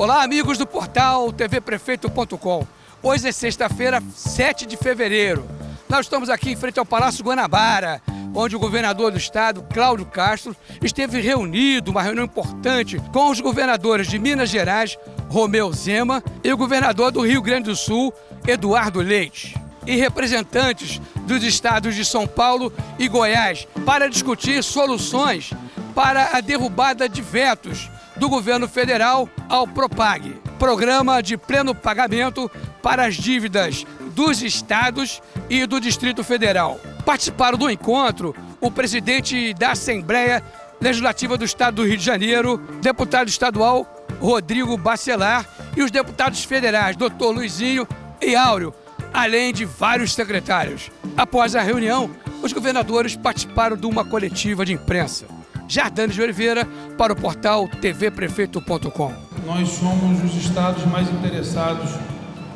Olá, amigos do portal tvprefeito.com. Hoje é sexta-feira, 7 de fevereiro. Nós estamos aqui em frente ao Palácio Guanabara, onde o governador do estado, Cláudio Castro, esteve reunido, uma reunião importante, com os governadores de Minas Gerais, Romeu Zema, e o governador do Rio Grande do Sul, Eduardo Leite, e representantes dos estados de São Paulo e Goiás, para discutir soluções para a derrubada de vetos do governo federal ao Propag, programa de pleno pagamento para as dívidas dos estados e do Distrito Federal. Participaram do encontro o presidente da Assembleia Legislativa do Estado do Rio de Janeiro, deputado estadual Rodrigo Bacelar, e os deputados federais, Dr. Luizinho e Áureo, além de vários secretários. Após a reunião, os governadores participaram de uma coletiva de imprensa. Jardane de Oliveira, para o portal tvprefeito.com. Nós somos os estados mais interessados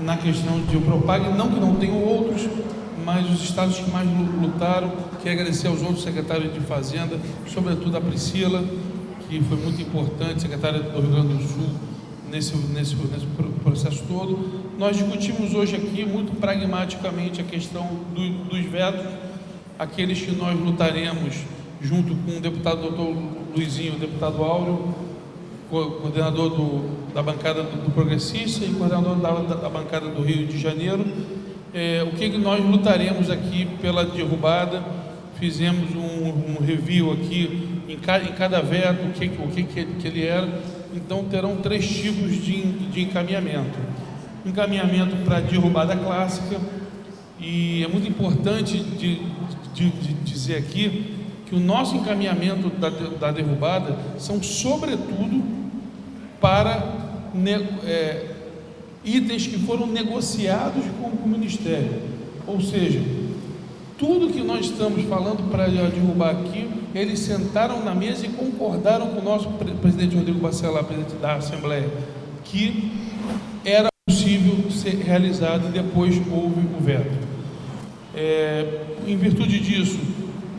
na questão de Propag, não que não tenham outros, mas os estados que mais lutaram. Quero agradecer aos outros secretários de Fazenda, sobretudo a Priscila, que foi muito importante, secretária do Rio Grande do Sul, nesse processo todo. Nós discutimos hoje aqui muito pragmaticamente a questão dos vetos, aqueles que nós lutaremos junto com o deputado Dr. Luizinho, o deputado Áureo, coordenador da bancada do Progressista e coordenador da bancada do Rio de Janeiro. O que nós lutaremos aqui pela derrubada? Fizemos um review aqui em cada veto, o que ele era. Então terão 3 tipos de encaminhamento. Encaminhamento para a derrubada clássica, e é muito importante de dizer aqui que o nosso encaminhamento da derrubada são sobretudo para itens que foram negociados com o Ministério. Ou seja, tudo que nós estamos falando para derrubar aqui, eles sentaram na mesa e concordaram com o nosso presidente Rodrigo Bacelar, presidente da Assembleia, que era possível ser realizado, e depois houve o veto. Em virtude disso,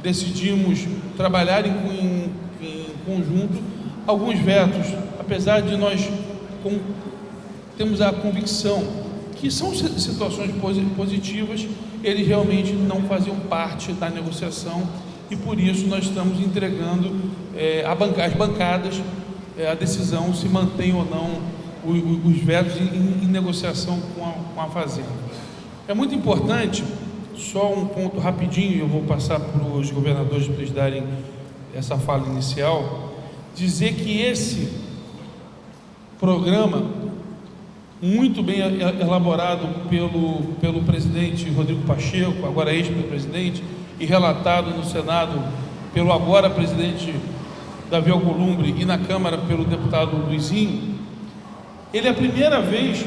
decidimos trabalhar em conjunto. Alguns vetos, apesar de nós temos a convicção que são situações positivas, eles realmente não faziam parte da negociação, e por isso nós estamos entregando às bancadas a decisão se mantém ou não os vetos em negociação com a Fazenda. É muito importante, só um ponto rapidinho, eu vou passar para os governadores para eles darem essa fala inicial, dizer que esse programa, muito bem elaborado pelo presidente Rodrigo Pacheco, agora ex-presidente, e relatado no Senado pelo agora presidente Davi Alcolumbre e na Câmara pelo deputado Luizinho, ele é a primeira vez,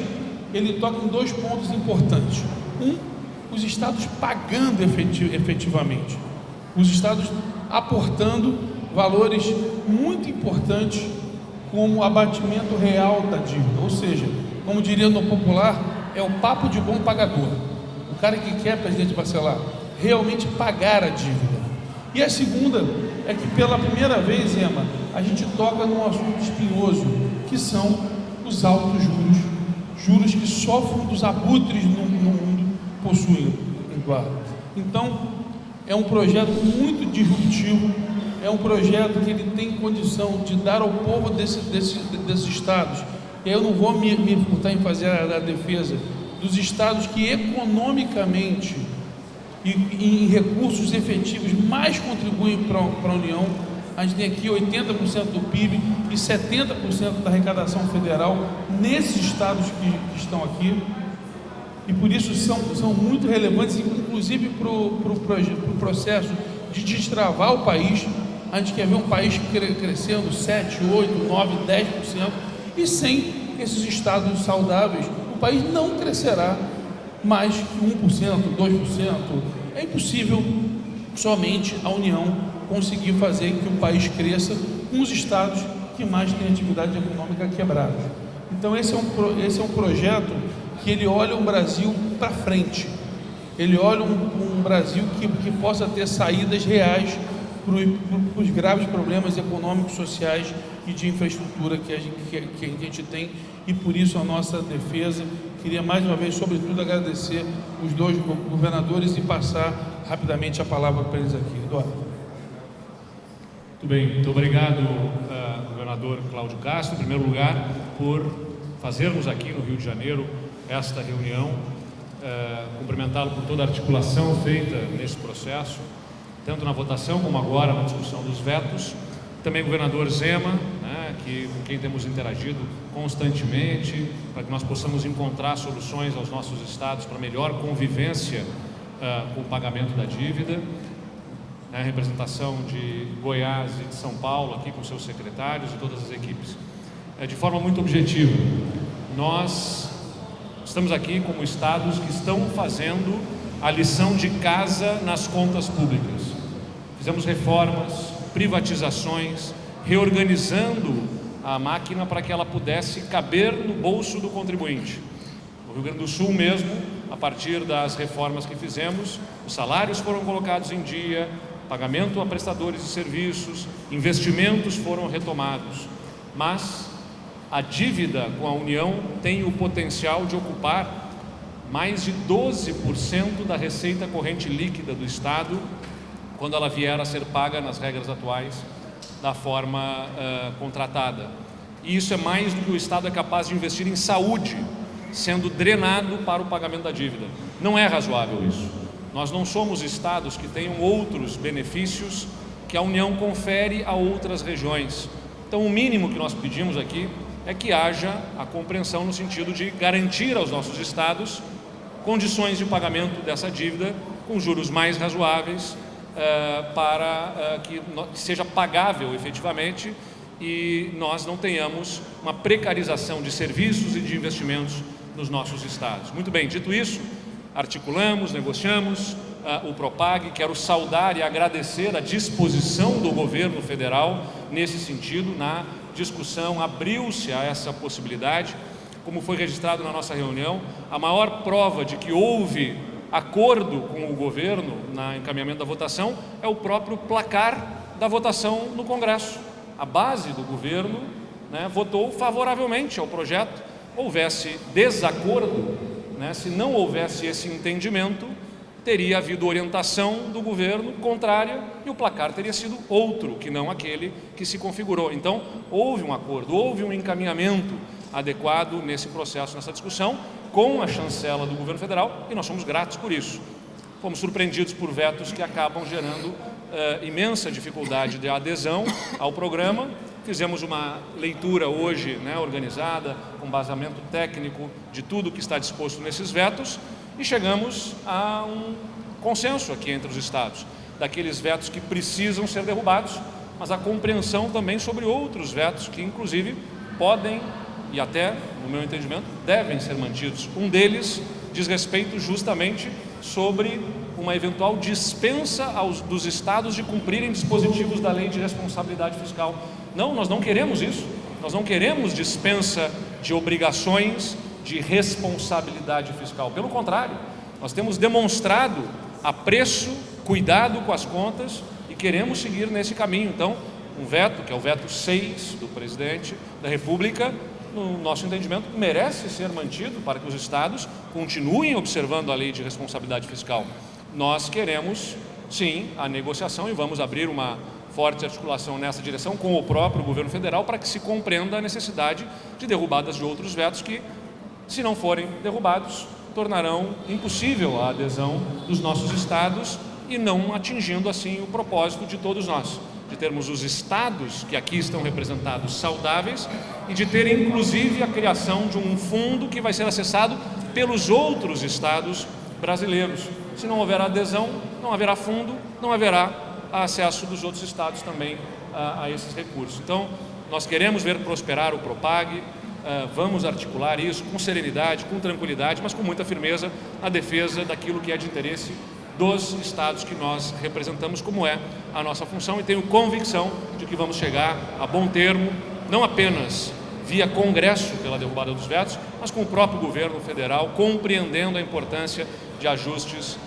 ele toca em 2 pontos importantes. Os estados pagando efetivamente, os estados aportando valores muito importantes como o abatimento real da dívida, ou seja, como diria no popular, é o papo de bom pagador, o cara que quer, presidente Bacelar, realmente pagar a dívida. E a segunda é que pela primeira vez, Zema, a gente toca num assunto espinhoso, que são os altos juros que sofrem dos abutres no mundo possuem, Eduardo. Então, é um projeto muito disruptivo, é um projeto que ele tem condição de dar ao povo desses estados, e eu não vou me furtar em fazer a defesa dos estados que economicamente e em recursos efetivos mais contribuem para a União. A gente tem aqui 80% do PIB e 70% da arrecadação federal nesses estados que estão aqui, e por isso são muito relevantes, inclusive para o processo de destravar o país. A gente quer ver um país crescendo 7, 8, 9, 10%, e sem esses estados saudáveis, o país não crescerá mais que 1%, 2%. É impossível somente a União conseguir fazer que o país cresça com os estados que mais têm atividade econômica quebrados. Então esse é um projeto que ele olha um Brasil para frente, ele olha um Brasil que possa ter saídas reais para os graves problemas econômicos, sociais e de infraestrutura que a gente tem, e por isso a nossa defesa. Queria mais uma vez, sobretudo, agradecer os dois governadores e passar rapidamente a palavra para eles aqui. Eduardo. Muito bem, muito obrigado, governador Cláudio Castro, em primeiro lugar, por fazermos aqui no Rio de Janeiro esta reunião, cumprimentá-lo por toda a articulação feita nesse processo, tanto na votação como agora na discussão dos vetos. Também o governador Zema, né, com quem temos interagido constantemente, para que nós possamos encontrar soluções aos nossos estados para melhor convivência com o pagamento da dívida. A representação de Goiás e de São Paulo aqui com seus secretários e todas as equipes. De forma muito objetiva, nós estamos aqui como estados que estão fazendo a lição de casa nas contas públicas. Fizemos reformas, privatizações, reorganizando a máquina para que ela pudesse caber no bolso do contribuinte. No Rio Grande do Sul mesmo, a partir das reformas que fizemos, os salários foram colocados em dia, pagamento a prestadores de serviços, investimentos foram retomados, mas a dívida com a União tem o potencial de ocupar mais de 12% da receita corrente líquida do Estado, quando ela vier a ser paga nas regras atuais da forma contratada. E isso é mais do que o Estado é capaz de investir em saúde, sendo drenado para o pagamento da dívida. Não é razoável isso. Nós não somos estados que tenham outros benefícios que a União confere a outras regiões. Então, o mínimo que nós pedimos aqui é que haja a compreensão no sentido de garantir aos nossos estados condições de pagamento dessa dívida com juros mais razoáveis, para que seja pagável efetivamente e nós não tenhamos uma precarização de serviços e de investimentos nos nossos estados. Muito bem, dito isso, articulamos, negociamos o Propag. Quero saudar e agradecer a disposição do governo federal nesse sentido. Na discussão abriu-se a essa possibilidade, como foi registrado na nossa reunião. A maior prova de que houve acordo com o governo no encaminhamento da votação é o próprio placar da votação no Congresso. A base do governo, né, votou favoravelmente ao projeto. Houvesse desacordo, né, se não houvesse esse entendimento, teria havido orientação do governo contrária e o placar teria sido outro que não aquele que se configurou. Então, houve um acordo, houve um encaminhamento adequado nesse processo, nessa discussão, com a chancela do governo federal, e nós somos gratos por isso. Fomos surpreendidos por vetos que acabam gerando imensa dificuldade de adesão ao programa. Fizemos uma leitura hoje, né, organizada, com embasamento técnico de tudo que está disposto nesses vetos, e chegamos a um consenso aqui entre os estados, daqueles vetos que precisam ser derrubados, mas a compreensão também sobre outros vetos que, inclusive, podem e até, no meu entendimento, devem ser mantidos. Um deles diz respeito justamente sobre uma eventual dispensa dos estados de cumprirem dispositivos da Lei de Responsabilidade Fiscal. Não, nós não queremos isso. Nós não queremos dispensa de obrigações de responsabilidade fiscal. Pelo contrário, nós temos demonstrado apreço, cuidado com as contas e queremos seguir nesse caminho. Então, um veto, que é o veto 6 do presidente da República, no nosso entendimento, merece ser mantido para que os estados continuem observando a Lei de Responsabilidade Fiscal. Nós queremos, sim, a negociação e vamos abrir uma forte articulação nessa direção com o próprio governo federal para que se compreenda a necessidade de derrubadas de outros vetos que, se não forem derrubados, tornarão impossível a adesão dos nossos estados e não atingindo assim o propósito de todos nós, de termos os estados que aqui estão representados saudáveis e de ter inclusive a criação de um fundo que vai ser acessado pelos outros estados brasileiros. Se não houver adesão, não haverá fundo, não haverá acesso dos outros estados também a esses recursos. Então, nós queremos ver prosperar o Propag, vamos articular isso com serenidade, com tranquilidade, mas com muita firmeza na defesa daquilo que é de interesse dos estados que nós representamos, como é a nossa função, e tenho convicção de que vamos chegar a bom termo, não apenas via Congresso pela derrubada dos vetos, mas com o próprio governo federal compreendendo a importância de ajustes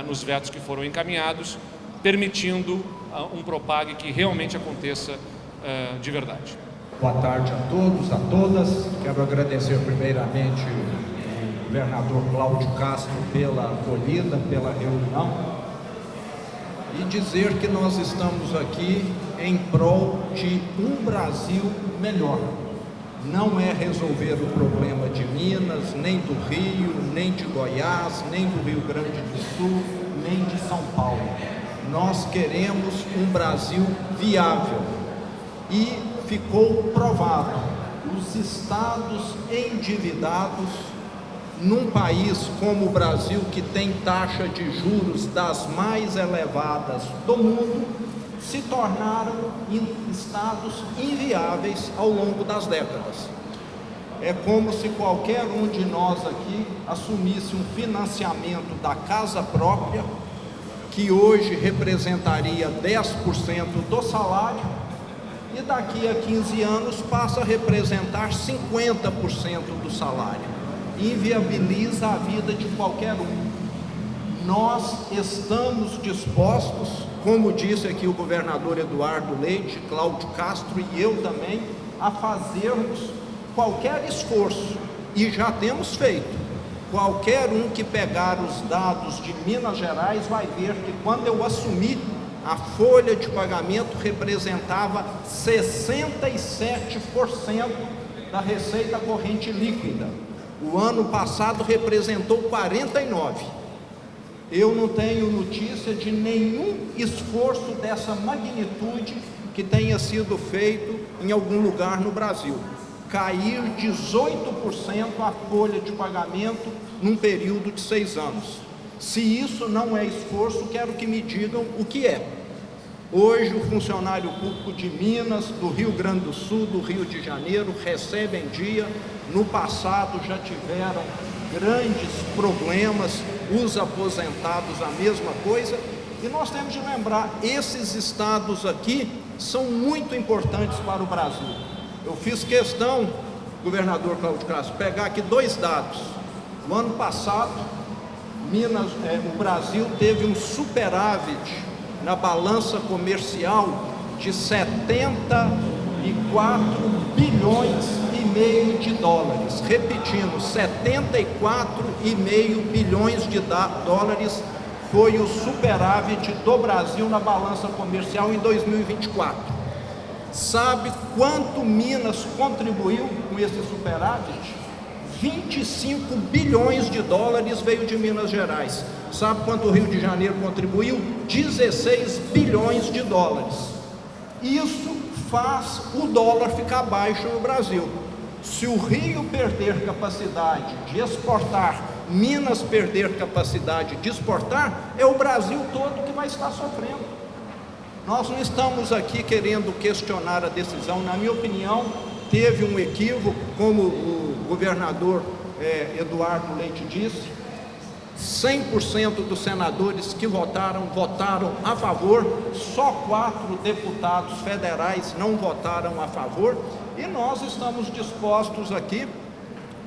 nos vetos que foram encaminhados, permitindo um Propag que realmente aconteça de verdade. Boa tarde a todos, a todas. Quero agradecer primeiramente ao governador Cláudio Castro pela acolhida, pela reunião e dizer que nós estamos aqui em prol de um Brasil melhor. Não é resolver o problema de Minas, nem do Rio, nem de Goiás, nem do Rio Grande do Sul, nem de São Paulo. Nós queremos um Brasil viável e ficou provado. Os estados endividados, num país como o Brasil, que tem taxa de juros das mais elevadas do mundo, se tornaram estados inviáveis ao longo das décadas. É como se qualquer um de nós aqui assumisse um financiamento da casa própria, que hoje representaria 10% do salário, e daqui a 15 anos passa a representar 50% do salário. Inviabiliza a vida de qualquer um. Nós estamos dispostos, como disse aqui o governador Eduardo Leite, Cláudio Castro e eu também, a fazermos qualquer esforço, e já temos feito. Qualquer um que pegar os dados de Minas Gerais vai ver que quando eu assumi, a folha de pagamento representava 67% da receita corrente líquida. O ano passado representou 49%. Eu não tenho notícia de nenhum esforço dessa magnitude que tenha sido feito em algum lugar no Brasil. Cair 18% a folha de pagamento num período de 6 anos. Se isso não é esforço, quero que me digam o que é. Hoje o funcionário público de Minas, do Rio Grande do Sul, do Rio de Janeiro, recebe em dia. No passado já tiveram grandes problemas, os aposentados a mesma coisa, e nós temos de lembrar, esses estados aqui são muito importantes para o Brasil. Eu fiz questão, governador Cláudio Castro, pegar aqui 2 dados. No ano passado, o Brasil teve um superávit na balança comercial de 74 bilhões e meio de dólares. Repetindo, 74,5 bilhões de dólares foi o superávit do Brasil na balança comercial em 2024. Sabe quanto Minas contribuiu com esse superávit? 25 bilhões de dólares veio de Minas Gerais. Sabe quanto o Rio de Janeiro contribuiu? 16 bilhões de dólares. Isso faz o dólar ficar baixo no Brasil. Se o Rio perder capacidade de exportar, Minas perder capacidade de exportar, é o Brasil todo que vai estar sofrendo. Nós não estamos aqui querendo questionar a decisão. Na minha opinião, teve um equívoco, como o governador Eduardo Leite disse. 100% dos senadores que votaram a favor, só 4 deputados federais não votaram a favor, e nós estamos dispostos aqui,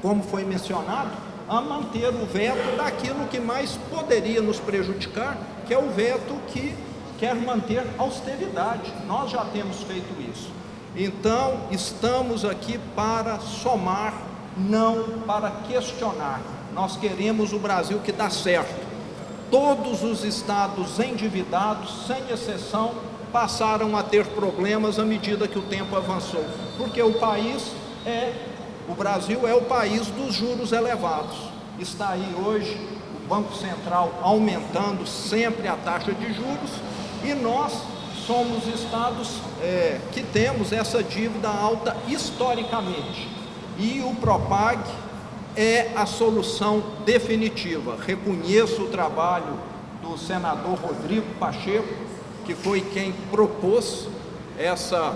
como foi mencionado, a manter o veto daquilo que mais poderia nos prejudicar, que é o veto que quer manter austeridade. Nós já temos feito isso. Então, estamos aqui para somar, não para questionar. Nós queremos o Brasil que dá certo. Todos os estados endividados, sem exceção, passaram a ter problemas à medida que o tempo avançou, porque o Brasil é o país dos juros elevados. Está aí hoje o Banco Central aumentando sempre a taxa de juros, e nós somos estados que temos essa dívida alta historicamente, e o Propag é a solução definitiva. Reconheço o trabalho do senador Rodrigo Pacheco, que foi quem propôs essa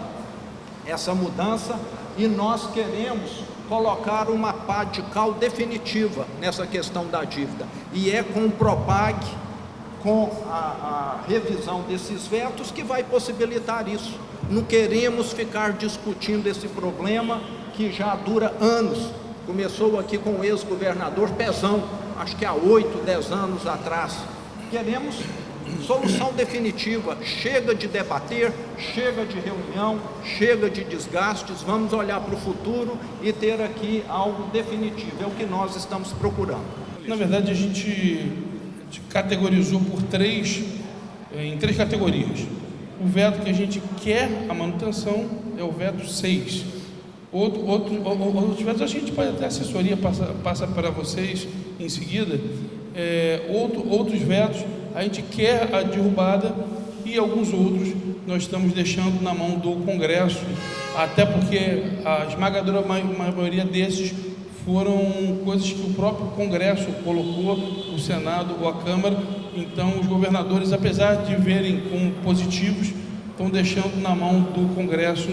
mudança, e nós queremos colocar uma pá de cal definitiva nessa questão da dívida, e é com o Propag, com a revisão desses vetos, que vai possibilitar isso. Não queremos ficar discutindo esse problema que já dura anos. Começou aqui com o ex-governador Pezão, acho que há 8, 10 anos atrás. Queremos Solução definitiva, chega de debater, chega de reunião, chega de desgastes, vamos olhar para o futuro e ter aqui algo definitivo, é o que nós estamos procurando. Na verdade, a gente categorizou em três categorias. O veto que a gente quer a manutenção é o veto 6. Outros vetos a gente pode até assessoria passa para vocês em seguida. Outros vetos a gente quer a derrubada e alguns outros nós estamos deixando na mão do Congresso, até porque a esmagadora maioria desses foram coisas que o próprio Congresso colocou, o Senado ou a Câmara. Então os governadores, apesar de verem como positivos, estão deixando na mão do Congresso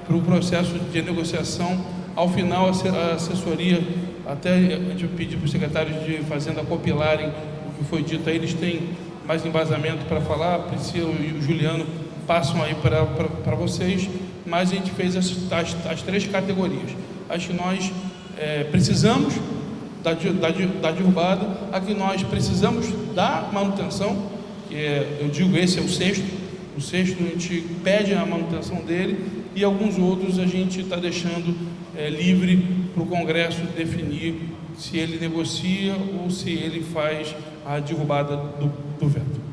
para o processo de negociação. Ao final, a assessoria, até a gente pediu para os secretários de Fazenda compilarem o que foi dito aí, eles têm mais embasamento para falar, a Priscila e o Juliano passam aí para vocês, mas a gente fez as três categorias. Acho que nós precisamos da derrubada, a que nós precisamos da manutenção, que eu digo, esse é o sexto a gente pede a manutenção dele, e alguns outros a gente está deixando livre para o Congresso definir se ele negocia ou se ele faz a derrubada do veto.